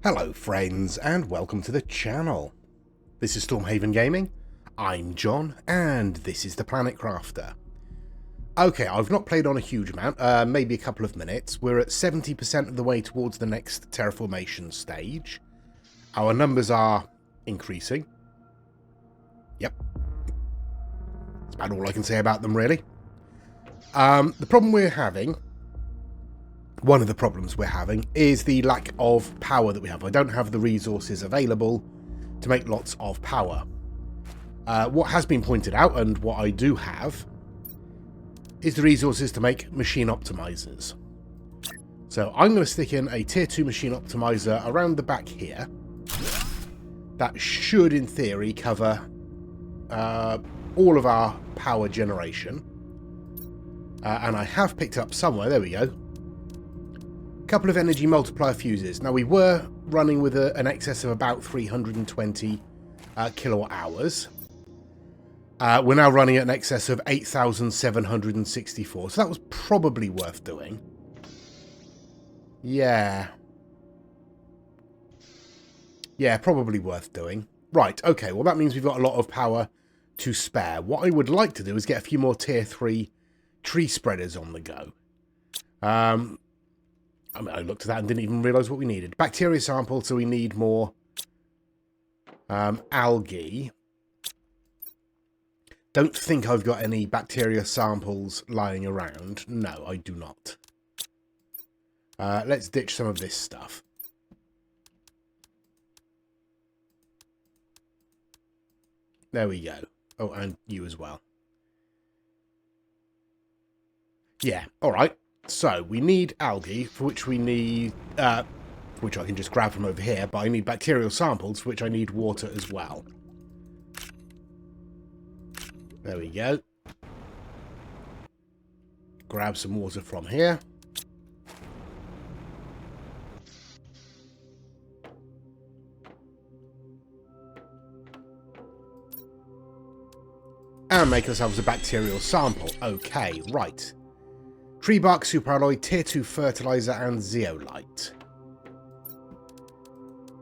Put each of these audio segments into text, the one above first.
Hello friends and welcome to the channel. This is Stormhaven Gaming, I'm John and this is the Planet Crafter. Okay, I've not played on a huge amount, maybe a couple of minutes. We're at 70% of the way towards the next terraformation stage. Our numbers are increasing. Yep. That's about all I can say about them really. The problem we're having, one of the problems we're having, is the lack of power that we have. I don't have the resources available to make lots of power. What has been pointed out, and what I do have, is the resources to make machine optimizers. So I'm going to stick in a tier 2 machine optimizer around the back here. That should, in theory, cover all of our power generation. And I have picked up somewhere, there we go, couple of energy multiplier fuses. Now we were running with an excess of about 320 kilowatt hours. We're now running at an excess of 8,764, so that was probably worth doing. Yeah, probably worth doing. Right, okay, well that means we've got a lot of power to spare. What I would like to do is get a few more tier 3 tree spreaders on the go. I mean, I looked at that and didn't even realise what we needed. Bacteria sample, so we need more algae. Don't think I've got any bacteria samples lying around. No, I do not. Let's ditch some of this stuff. There we go. Oh, and you as well. Yeah, alright. So, we need algae, for which we need, which I can just grab from over here, but I need bacterial samples, for which I need water as well. There we go. Grab some water from here. And make ourselves a bacterial sample. Okay, right. Tree bark, superalloy, tier 2 fertilizer, and zeolite.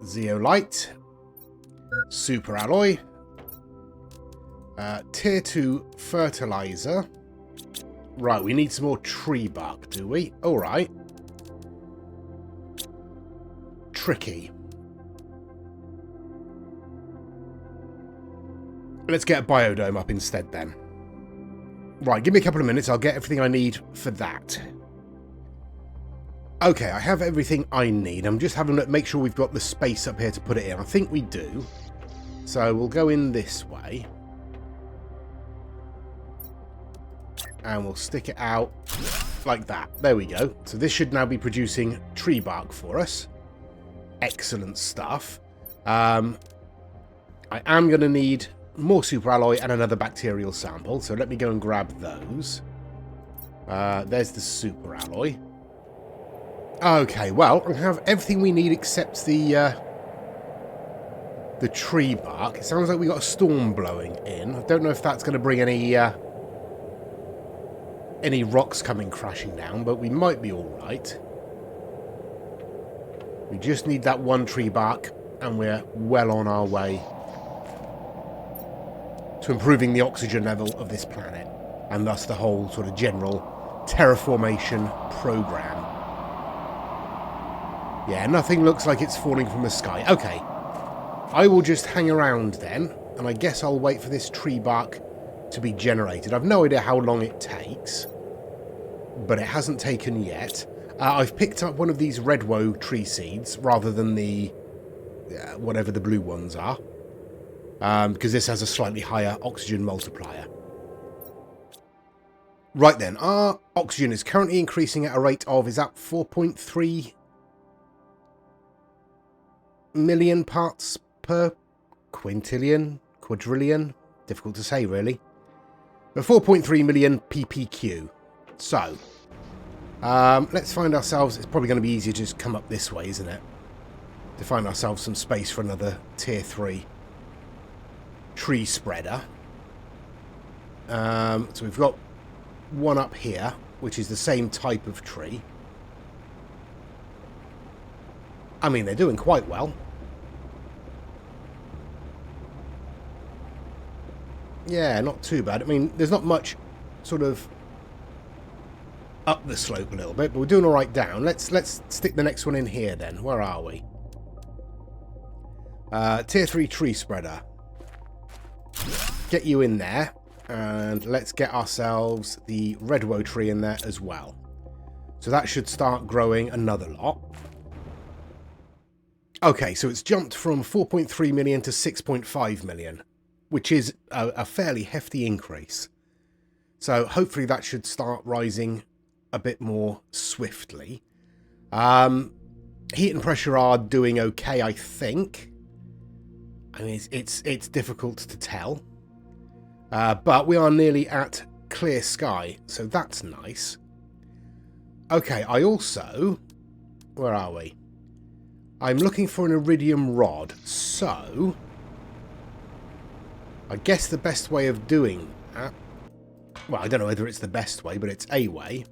Zeolite, superalloy, tier 2 fertilizer. Right, we need some more tree bark, do we? Alright. Tricky. Let's get a biodome up instead then. Right, give me a couple of minutes, I'll get everything I need for that. Okay, I have everything I need. I'm just having to make sure we've got the space up here to put it in. I think we do. So we'll go in this way. And we'll stick it out like that. There we go. So this should now be producing tree bark for us. Excellent stuff. I am going to need more superalloy and another bacterial sample, so let me go and grab those. There's the superalloy. Okay, well, we have everything we need except the tree bark. It sounds like we got a storm blowing in. I don't know if that's going to bring any rocks coming crashing down, but we might be all right. We just need that one tree bark, and we're well on our way to improving the oxygen level of this planet, and thus the whole sort of general terraformation program. Yeah, nothing looks like it's falling from the sky. Okay, I will just hang around then, and I guess I'll wait for this tree bark to be generated. I've no idea how long it takes, but it hasn't taken yet. I've picked up one of these redwow tree seeds rather than the whatever the blue ones are. Because this has a slightly higher oxygen multiplier. Right then, our oxygen is currently increasing at a rate of, is that 4.3 million parts per quintillion? Quadrillion? Difficult to say, really. But 4.3 million ppq. So, let's find ourselves, it's probably going to be easier to just come up this way, isn't it? To find ourselves some space for another tier 3. Tree spreader. So we've got one up here, which is the same type of tree. I mean, they're doing quite well. Yeah, not too bad. I mean, there's not much sort of up the slope a little bit, but we're doing all right down. Let's stick the next one in here then. Where are we? Tier 3 tree spreader. Get you in there, and let's get ourselves the redwood tree in there as well. So that should start growing another lot. Okay, so it's jumped from 4.3 million to 6.5 million, which is a fairly hefty increase. So hopefully that should start rising a bit more swiftly. Heat and pressure are doing okay, I think. I mean, it's difficult to tell. But we are nearly at clear sky, so that's nice. Okay, I also... Where are we? I'm looking for an iridium rod, so... I guess the best way of doing that... Well, I don't know whether it's the best way, but it's a way...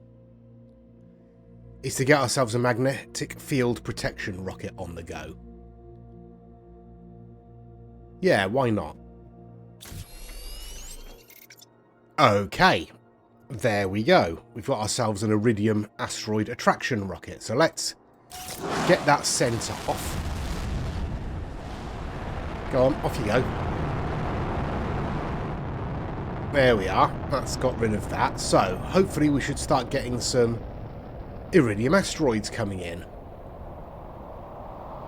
is to get ourselves a magnetic field protection rocket on the go. Yeah, why not? Okay, there we go. We've got ourselves an iridium asteroid attraction rocket. So let's get that sent off. Go on, off you go. There we are. That's got rid of that. So hopefully we should start getting some iridium asteroids coming in.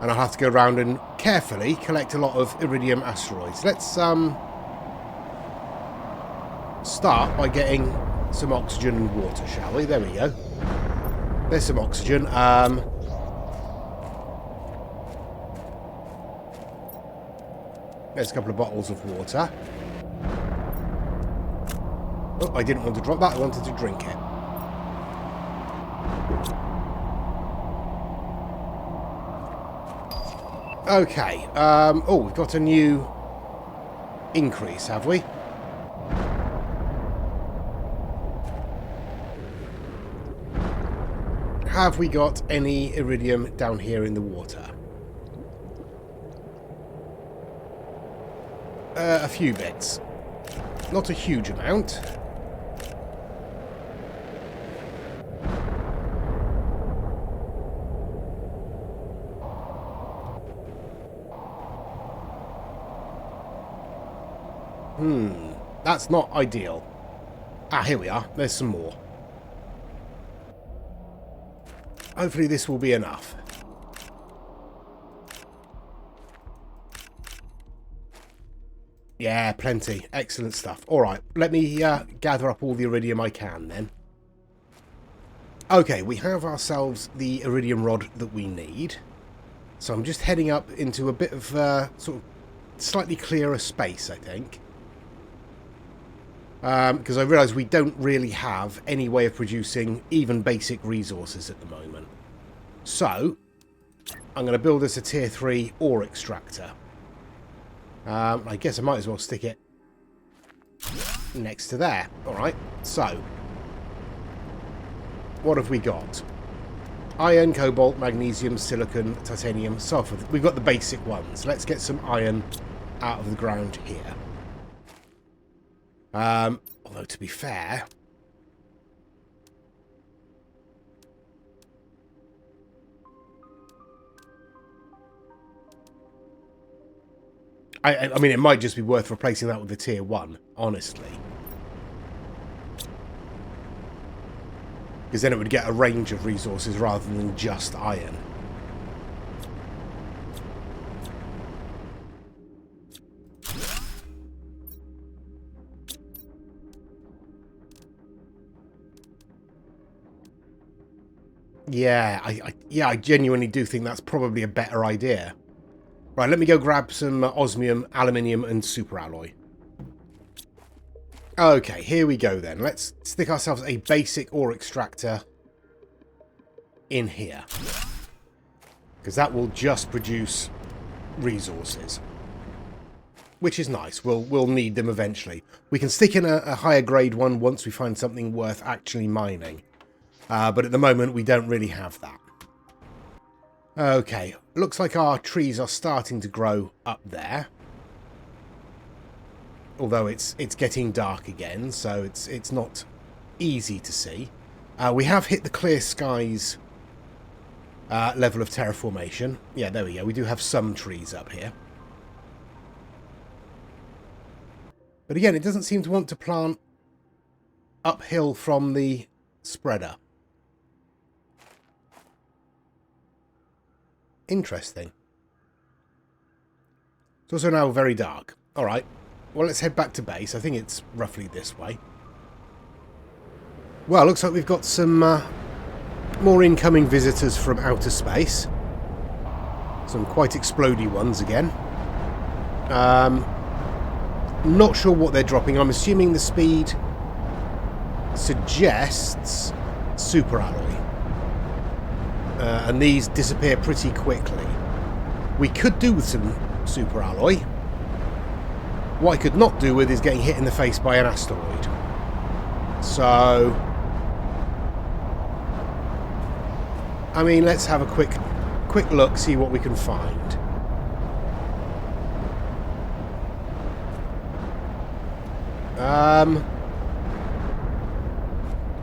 And I'll have to go around and carefully collect a lot of iridium asteroids. Let's start by getting some oxygen and water, shall we? There we go. There's some oxygen. There's a couple of bottles of water. Oh, I didn't want to drop that. I wanted to drink it. Okay. Oh, we've got a new increase, have we? Have we got any iridium down here in the water? A few bits. Not a huge amount. That's not ideal. Ah, here we are. There's some more. Hopefully this will be enough. Yeah, plenty. Excellent stuff. Alright, let me gather up all the iridium I can then. Okay, we have ourselves the iridium rod that we need. So I'm just heading up into a bit of sort of slightly clearer space, I think. Because I realise we don't really have any way of producing even basic resources at the moment. So, I'm going to build us a tier 3 ore extractor. I guess I might as well stick it next to there. Alright, so, what have we got? Iron, cobalt, magnesium, silicon, titanium, sulfur. We've got the basic ones. Let's get some iron out of the ground here. Although, to be fair... I mean, it might just be worth replacing that with the tier 1, honestly. Because then it would get a range of resources rather than just iron. Yeah, I genuinely do think that's probably a better idea. Right, let me go grab some osmium, aluminium, and superalloy. Okay, here we go then. Let's stick ourselves a basic ore extractor in here. Because that will just produce resources. Which is nice. We'll need them eventually. We can stick in a higher grade one once we find something worth actually mining. But at the moment, we don't really have that. Okay, looks like our trees are starting to grow up there. Although it's getting dark again, so it's not easy to see. We have hit the clear skies level of terraformation. Yeah, there we go. We do have some trees up here. But again, it doesn't seem to want to plant uphill from the spreader. Interesting. It's also now very dark. Alright, well, let's head back to base. I think it's roughly this way. Well, looks like we've got some more incoming visitors from outer space. Some quite explodey ones again. Not sure what they're dropping. I'm assuming the speed suggests super alloy. And these disappear pretty quickly. We could do with some super alloy. What I could not do with is getting hit in the face by an asteroid. So, I mean, let's have a quick look, see what we can find.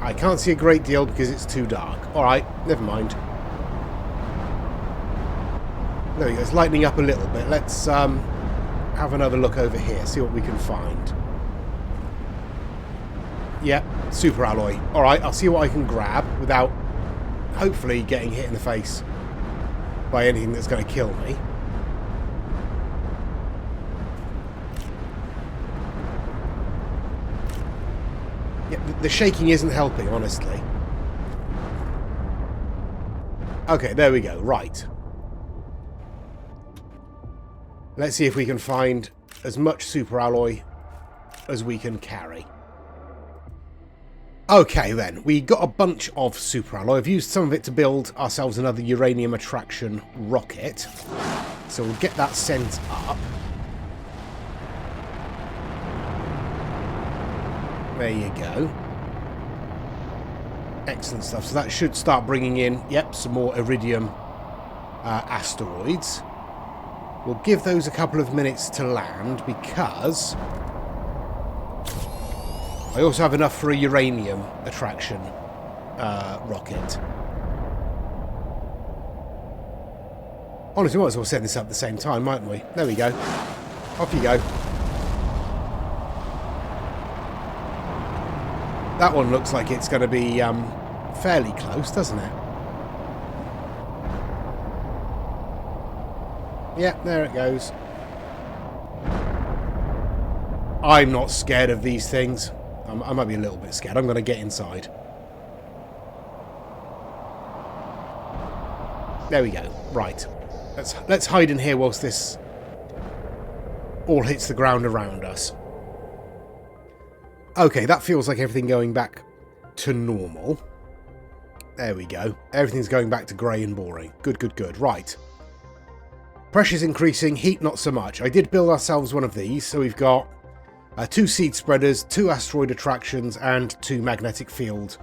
I can't see a great deal because it's too dark. Alright, never mind. There we go, it's lightening up a little bit. Let's have another look over here, see what we can find. Yep, super alloy. Alright, I'll see what I can grab without hopefully getting hit in the face by anything that's going to kill me. Yeah, the shaking isn't helping, honestly. Okay, there we go. Right. Let's see if we can find as much super alloy as we can carry. Okay then, we got a bunch of super alloy. I've used some of it to build ourselves another uranium attraction rocket. So we'll get that sent up. There you go. Excellent stuff. So that should start bringing in, yep, some more iridium asteroids. We'll give those a couple of minutes to land because I also have enough for a uranium attraction rocket. Honestly, we might as well set this up at the same time, mightn't we? There we go. Off you go. That one looks like it's going to be fairly close, doesn't it? Yeah, there it goes. I'm not scared of these things. I might be a little bit scared. I'm going to get inside. There we go. Right. Let's hide in here whilst this all hits the ground around us. Okay, that feels like everything going back to normal. There we go. Everything's going back to grey and boring. Good, good, good. Right. Pressure's increasing, heat not so much. I did build ourselves one of these, so we've got 2 seed spreaders, 2 asteroid attractions, and 2 magnetic field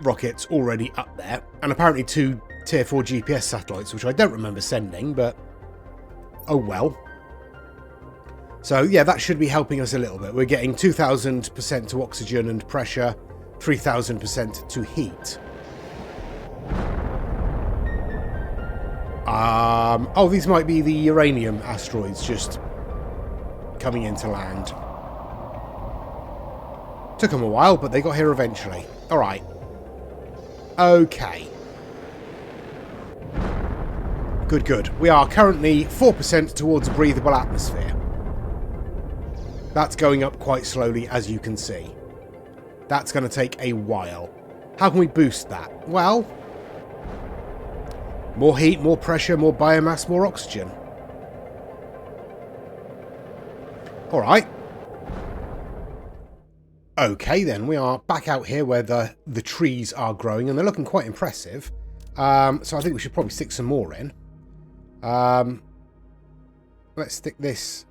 rockets already up there. And apparently 2 tier 4 GPS satellites, which I don't remember sending, but oh well. So yeah, that should be helping us a little bit. We're getting 2000% to oxygen and pressure, 3000% to heat. Oh, these might be the uranium asteroids just coming into land. Took them a while, but they got here eventually. Alright. Okay. Good, good. We are currently 4% towards a breathable atmosphere. That's going up quite slowly, as you can see. That's going to take a while. How can we boost that? Well, more heat, more pressure, more biomass, more oxygen. Alright. Okay then, we are back out here where the trees are growing and they're looking quite impressive. So I think we should probably stick some more in. Let's stick this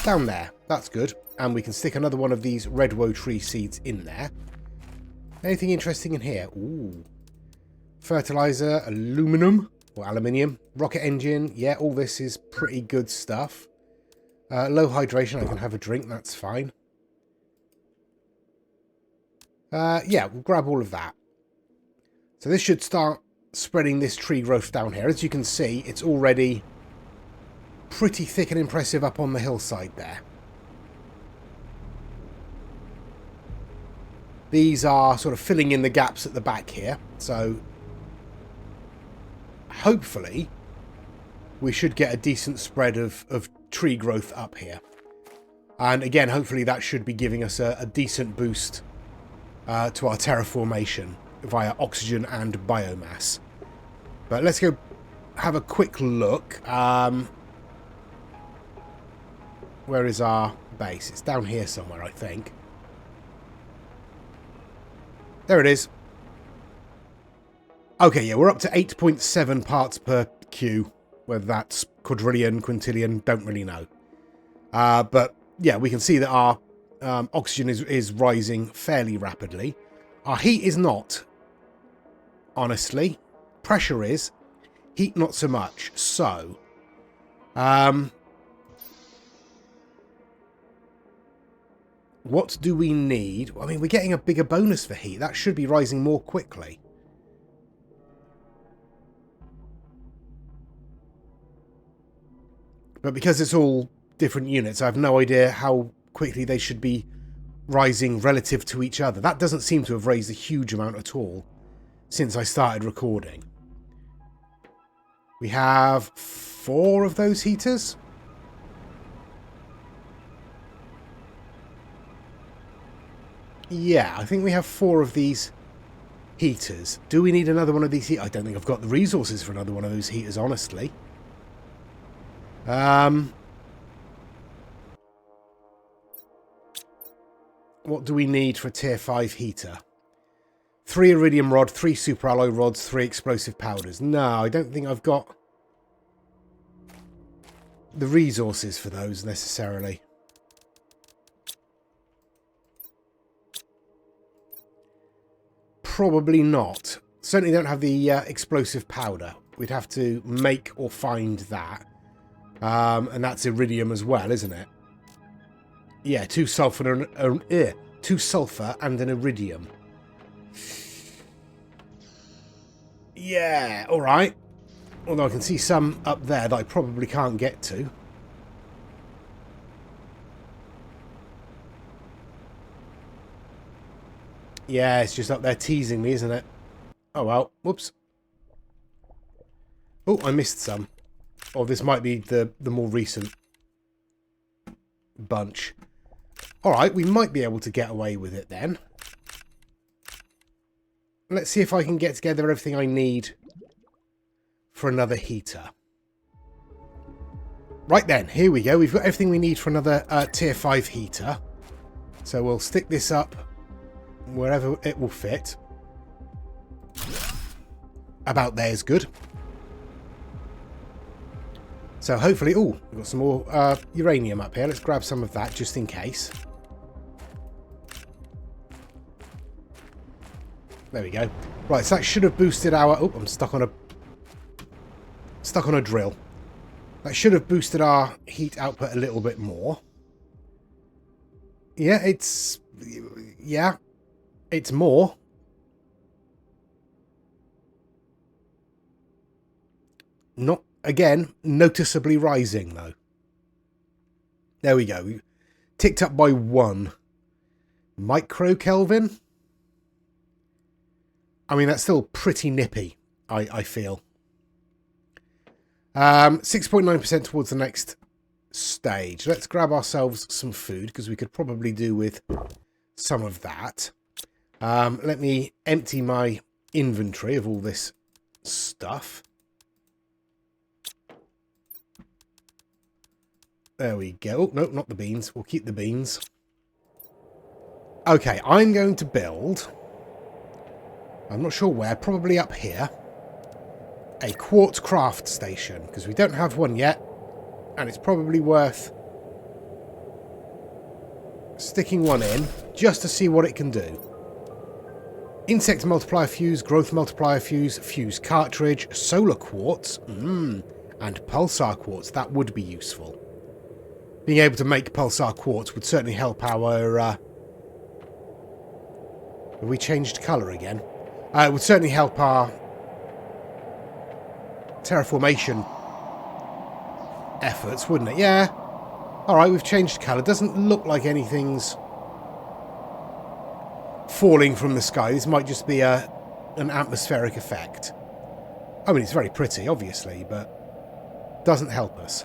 down there. That's good. And we can stick another one of these red woe tree seeds in there. Anything interesting in here? Ooh. Fertilizer, aluminum or aluminium, rocket engine. Yeah, all this is pretty good stuff. Low hydration, I can have a drink, that's fine. Yeah, we'll grab all of that. So this should start spreading this tree growth down here. As you can see, it's already pretty thick and impressive up on the hillside there. These are sort of filling in the gaps at the back here. So hopefully we should get a decent spread of tree growth up here. And again, hopefully that should be giving us a decent boost to our terraformation via oxygen and biomass. But let's go have a quick look. Where is our base? It's down here somewhere, I think. There it is. Okay, yeah, we're up to 8.7 parts per Q. Whether that's quadrillion, quintillion, don't really know. But yeah, we can see that our oxygen is rising fairly rapidly. Our heat is not, honestly. Pressure is. Heat not so much. So, what do we need? I mean, we're getting a bigger bonus for heat. That should be rising more quickly. But because it's all different units, I have no idea how quickly they should be rising relative to each other. That doesn't seem to have raised a huge amount at all since I started recording. We have 4 of those heaters. Yeah, I think we have 4 of these heaters. Do we need another one of these heaters? I don't think I've got the resources for another one of those heaters, honestly. What do we need for a tier 5 heater? 3 iridium rod, 3 super alloy rods, 3 explosive powders. No, I don't think I've got the resources for those necessarily. Probably not. Certainly don't have the explosive powder. We'd have to make or find that. And that's iridium as well, isn't it? Yeah, 2 sulfur and 2 sulfur and an iridium. Yeah, all right. Although I can see some up there that I probably can't get to. Yeah, it's just up there teasing me, isn't it? Oh well. Whoops. Oh, I missed some. Oh, this might be the more recent bunch. Alright, we might be able to get away with it then. Let's see if I can get together everything I need for another heater. Right then, here we go. We've got everything we need for another tier 5 heater. So we'll stick this up wherever it will fit. About there is good. So hopefully... Oh, we've got some more uranium up here. Let's grab some of that just in case. There we go. Right, so that should have boosted our... Oh, I'm stuck on a drill. That should have boosted our heat output a little bit more. Yeah, it's... Yeah, it's more. Not, again, noticeably rising, though. There we go. We ticked up by 1 microkelvin. I mean, that's still pretty nippy, I feel. 6.9% towards the next stage. Let's grab ourselves some food, because we could probably do with some of that. Let me empty my inventory of all this stuff. There we go. Oh, no, not the beans. We'll keep the beans. Okay, I'm going to build... I'm not sure where, probably up here, a quartz craft station, because we don't have one yet, and it's probably worth sticking one in, just to see what it can do. Insect multiplier fuse, growth multiplier fuse, fuse cartridge, solar quartz, and pulsar quartz. That would be useful. Being able to make pulsar quartz would certainly help our... have we changed colour again? It would certainly help our terraformation efforts, wouldn't it? Yeah. Alright, we've changed colour. Doesn't look like anything's falling from the sky. This might just be an atmospheric effect. I mean, it's very pretty, obviously, but doesn't help us.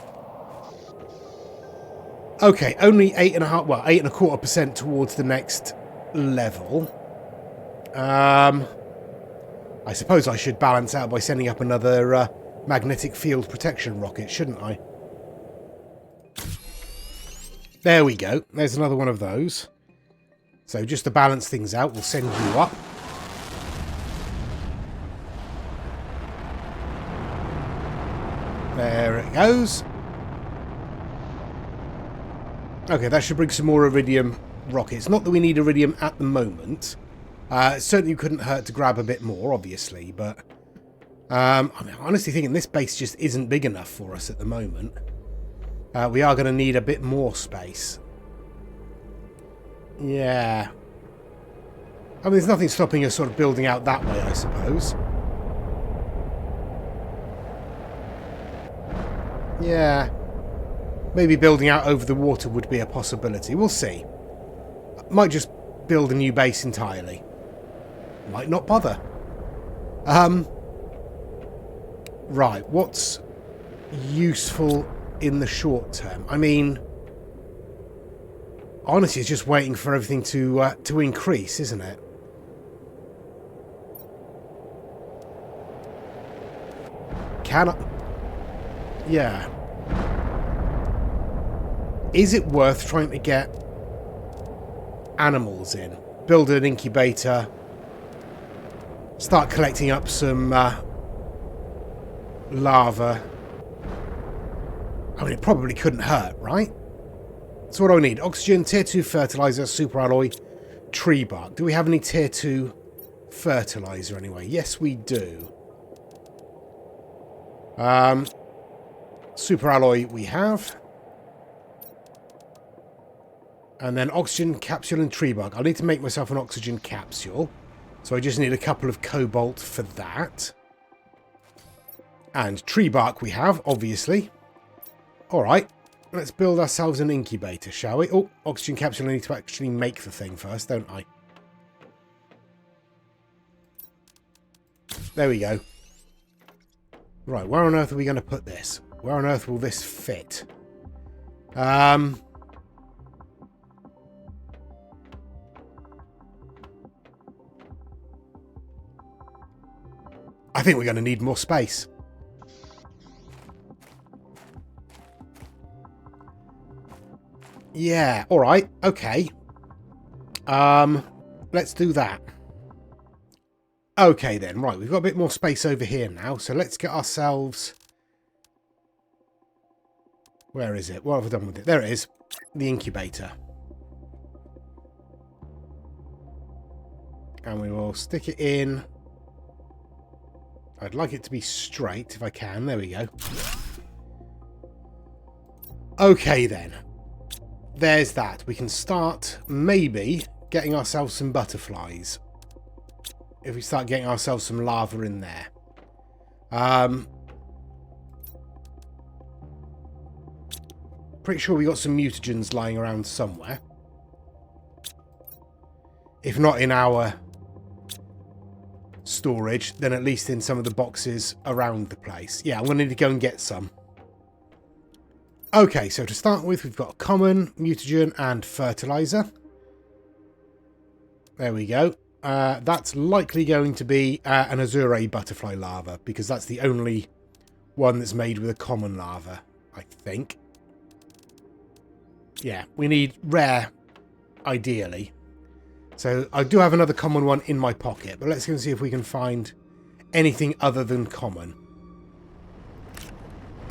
Okay, only 8.25% towards the next level. I suppose I should balance out by sending up another magnetic field protection rocket, shouldn't I? There we go. There's another one of those. So just to balance things out, we'll send you up. There it goes. Okay, that should bring some more iridium rockets. Not that we need iridium at the moment. Certainly couldn't hurt to grab a bit more, obviously, but I'm honestly thinking this base just isn't big enough for us at the moment. We are going to need a bit more space. Yeah. I mean, there's nothing stopping us sort of building out that way, I suppose. Yeah. Maybe building out over the water would be a possibility. We'll see. Might just build a new base entirely. Might not bother. Right, what's useful in the short term? I mean, honestly, it's just waiting for everything to increase, isn't it? Can I... Yeah. Is it worth trying to get animals in? Build an incubator. Start collecting up some lava. I mean, it probably couldn't hurt, right? So what do I need? Oxygen, tier 2 fertilizer, super alloy, tree bark. Do we have any tier 2 fertilizer anyway? Yes, we do. Super alloy we have. And then oxygen, capsule, and tree bark. I'll need to make myself an oxygen capsule. So I just need a couple of cobalt for that. And tree bark we have, obviously. Alright, let's build ourselves an incubator, shall we? Oh, oxygen capsule, I need to actually make the thing first, don't I? There we go. Right, where on earth are we going to put this? Where on earth will this fit? I think we're going to need more space. Yeah, alright, okay. Let's do that. Okay then, right, we've got a bit more space over here now, so let's get ourselves... Where is it? What have I done with it? There it is. The incubator. And we will stick it in. I'd like it to be straight if I can. There we go. Okay then. There's that. We can start maybe getting ourselves some butterflies. If we start getting ourselves some lava in there. Pretty sure we got some mutagens lying around somewhere. If not in our storage, then at least in some of the boxes around the place. Yeah, I'm going to need to go and get some. Okay, so to start with, we've got common, mutagen, and fertilizer. There we go. That's likely going to be an azure butterfly larva, because that's the only one that's made with a common larva, I think. Yeah, we need rare, ideally. So I do have another common one in my pocket, but let's go and see if we can find anything other than common.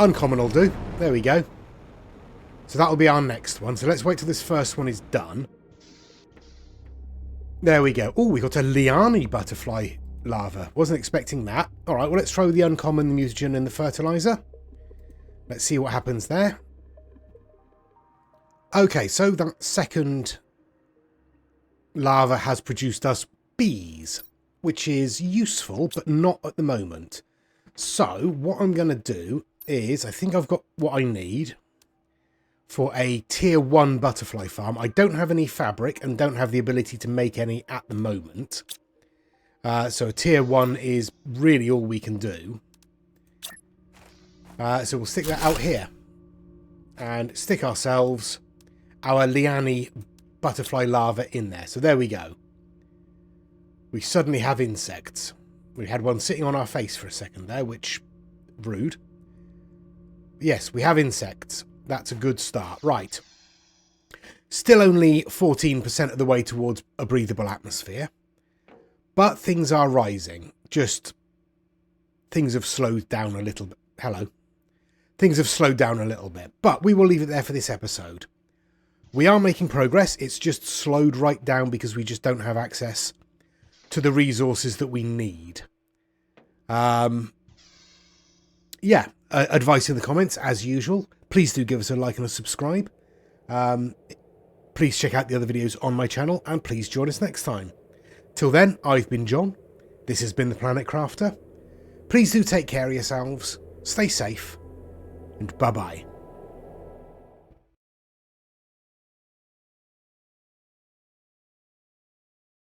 Uncommon will do. There we go. So that'll be our next one. So let's wait till this first one is done. There we go. Oh, we got a liani butterfly larva. Wasn't expecting that. All right, well, let's throw the uncommon, the mutagen, and the fertilizer. Let's see what happens there. Okay, so that second larva has produced us bees, which is useful, but not at the moment. So what I'm going to do is, I think I've got what I need for a tier 1 butterfly farm. I don't have any fabric and don't have the ability to make any at the moment. So a tier 1 is really all we can do. So we'll stick that out here and stick ourselves our liani butterfly larva in there. So there we go. We suddenly have insects. We had one sitting on our face for a second there, which rude. Yes, we have insects. That's a good start. Right. Still only 14% of the way towards a breathable atmosphere. But things are rising. Just things have slowed down a little bit. Hello. Things have slowed down a little bit. But we will leave it there for this episode. We are making progress. It's just slowed right down because we just don't have access to the resources that we need. Yeah. Advice in the comments, as usual. Please do give us a like and a subscribe. Please check out the other videos on my channel, and please join us next time. Till then, I've been John. This has been the Planet Crafter. Please do take care of yourselves, stay safe, and bye-bye.